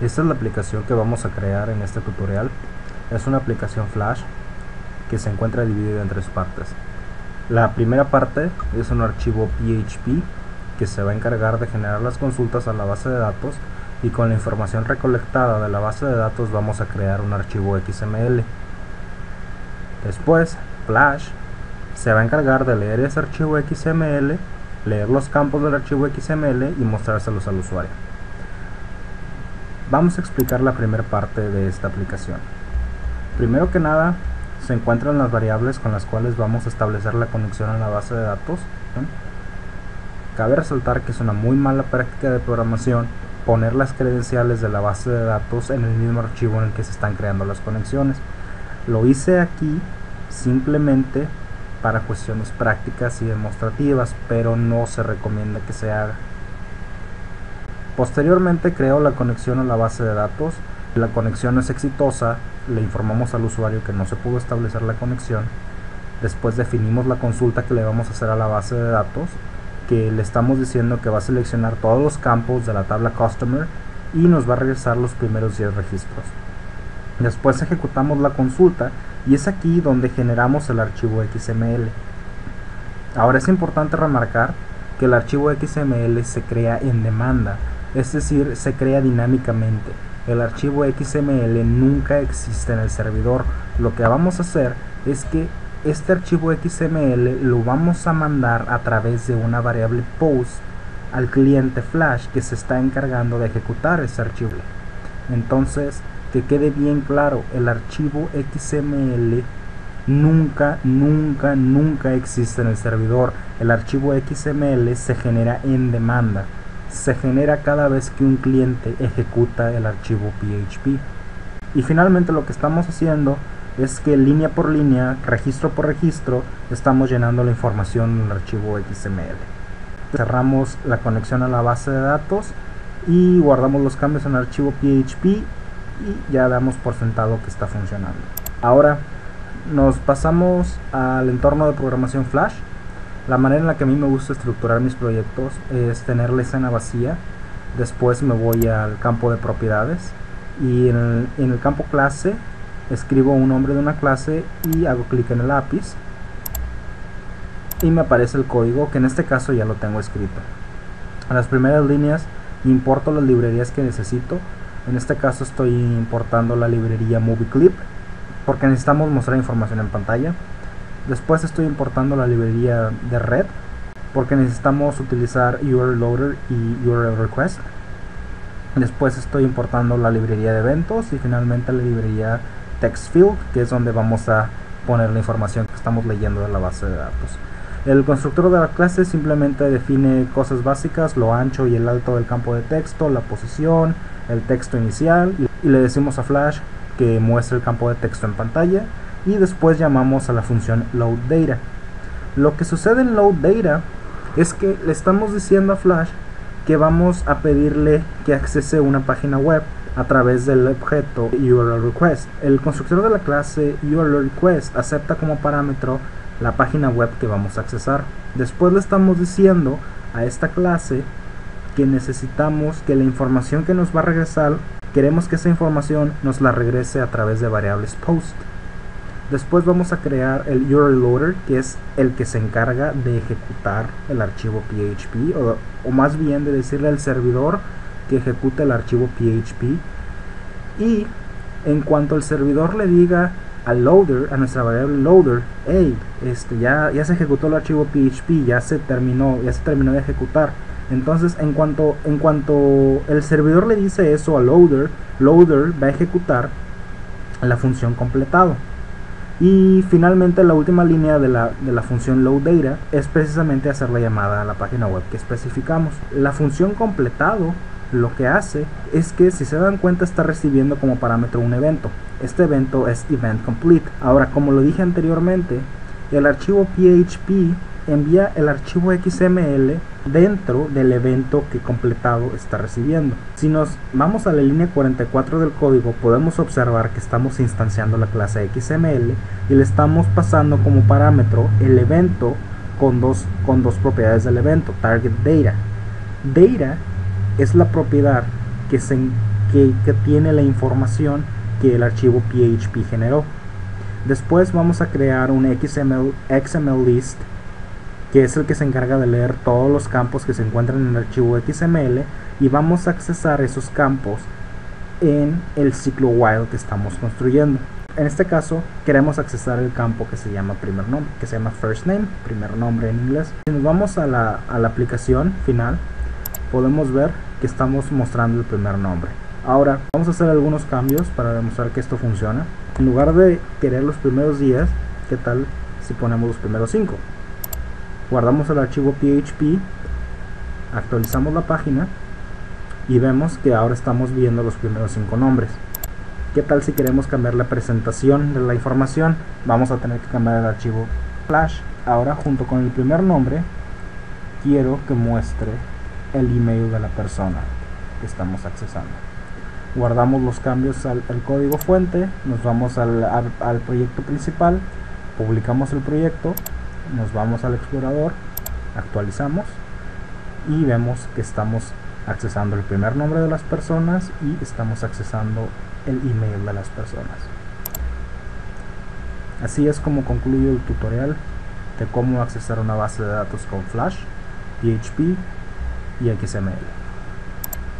Esta es la aplicación que vamos a crear en este tutorial. Es una aplicación Flash que se encuentra dividida en tres partes. La primera parte es un archivo PHP que se va a encargar de generar las consultas a la base de datos, y con la información recolectada de la base de datos vamos a crear un archivo XML. Después, Flash se va a encargar de leer ese archivo XML, leer los campos del archivo XML y mostrárselos al usuario. Vamos a explicar la primera parte de esta aplicación. Primero que nada, se encuentran las variables con las cuales vamos a establecer la conexión a la base de datos. Cabe resaltar que es una muy mala práctica de programación poner las credenciales de la base de datos en el mismo archivo en el que se están creando las conexiones. Lo hice aquí simplemente para cuestiones prácticas y demostrativas, pero no se recomienda que se haga. Posteriormente creo la conexión a la base de datos. La conexión es exitosa, le informamos al usuario que no se pudo establecer la conexión. Después definimos la consulta que le vamos a hacer a la base de datos, que le estamos diciendo que va a seleccionar todos los campos de la tabla Customer y nos va a regresar los primeros 10 registros. Después ejecutamos la consulta y es aquí donde generamos el archivo XML. Ahora es importante remarcar que el archivo XML se crea en demanda, es decir, se crea dinámicamente. El archivo XML nunca existe en el servidor. Lo que vamos a hacer es que este archivo XML lo vamos a mandar a través de una variable post al cliente Flash que se está encargando de ejecutar ese archivo. Entonces, que quede bien claro, el archivo XML nunca existe en el servidor. El archivo XML se genera en demanda, se genera cada vez que un cliente ejecuta el archivo PHP. Y finalmente lo que estamos haciendo es que línea por línea, registro por registro, estamos llenando la información en el archivo XML. Cerramos la conexión a la base de datos y guardamos los cambios en el archivo PHP y ya damos por sentado que está funcionando. Ahora nos pasamos al entorno de programación Flash. La manera en la que a mí me gusta estructurar mis proyectos es tener la escena vacía. Después me voy al campo de propiedades y en el campo clase escribo un nombre de una clase y hago clic en el lápiz y me aparece el código, que en este caso ya lo tengo escrito. En las primeras líneas importo las librerías que necesito. En este caso estoy importando la librería Movie Clip porque necesitamos mostrar información en pantalla. Después estoy importando la librería de red porque necesitamos utilizar URL Loader y URL Request. Después estoy importando la librería de eventos y finalmente la librería Text Field, que es donde vamos a poner la información que estamos leyendo de la base de datos. El constructor de la clase simplemente define cosas básicas: lo ancho y el alto del campo de texto, la posición, el texto inicial, y le decimos a Flash que muestre el campo de texto en pantalla, y después llamamos a la función loadData. Lo que sucede en loadData es que le estamos diciendo a Flash que vamos a pedirle que accese una página web a través del objeto URL Request. El constructor de la clase URL Request acepta como parámetro la página web que vamos a accesar. Después le estamos diciendo a esta clase que necesitamos que la información que nos va a regresar, queremos que esa información nos la regrese a través de variables post. Después vamos a crear el URL Loader, que es el que se encarga de ejecutar el archivo PHP, o más bien de decirle al servidor que ejecute el archivo PHP. Y en cuanto el servidor le diga al loader, a nuestra variable loader, hey, ya se ejecutó el archivo PHP, ya se terminó de ejecutar. Entonces en cuanto el servidor le dice eso al loader va a ejecutar la función completado. Y finalmente la última línea de la función loadData es precisamente hacer la llamada a la página web que especificamos. La función completado lo que hace es que, si se dan cuenta, está recibiendo como parámetro un evento. Este evento es event complete. Ahora, como lo dije anteriormente, el archivo PHP envía el archivo XML dentro del evento que completado está recibiendo. Si nos vamos a la línea 44 del código, podemos observar que estamos instanciando la clase XML y le estamos pasando como parámetro el evento con dos propiedades del evento: target data. Data es la propiedad que que tiene la información que el archivo PHP generó. Después vamos a crear un XML list, que es el que se encarga de leer todos los campos que se encuentran en el archivo XML, y vamos a accesar esos campos en el ciclo while que estamos construyendo. En este caso queremos accesar el campo que se llama primer nombre, que se llama first name, primer nombre en inglés. Si nos vamos a la aplicación final, podemos ver que estamos mostrando el primer nombre. Ahora vamos a hacer algunos cambios para demostrar que esto funciona. En lugar de querer los primeros 10, ¿qué tal si ponemos los primeros 5? Guardamos el archivo PHP, actualizamos la página y vemos que ahora estamos viendo los primeros 5 nombres. ¿Qué tal si queremos cambiar la presentación de la información? Vamos a tener que cambiar el archivo Flash. Ahora, junto con el primer nombre, quiero que muestre el email de la persona que estamos accesando. Guardamos los cambios al código fuente, nos vamos al proyecto principal, publicamos el proyecto, nos vamos al explorador, actualizamos y vemos que estamos accesando el primer nombre de las personas y estamos accesando el email de las personas. Así es como concluyo el tutorial de cómo accesar una base de datos con Flash, PHP y XML.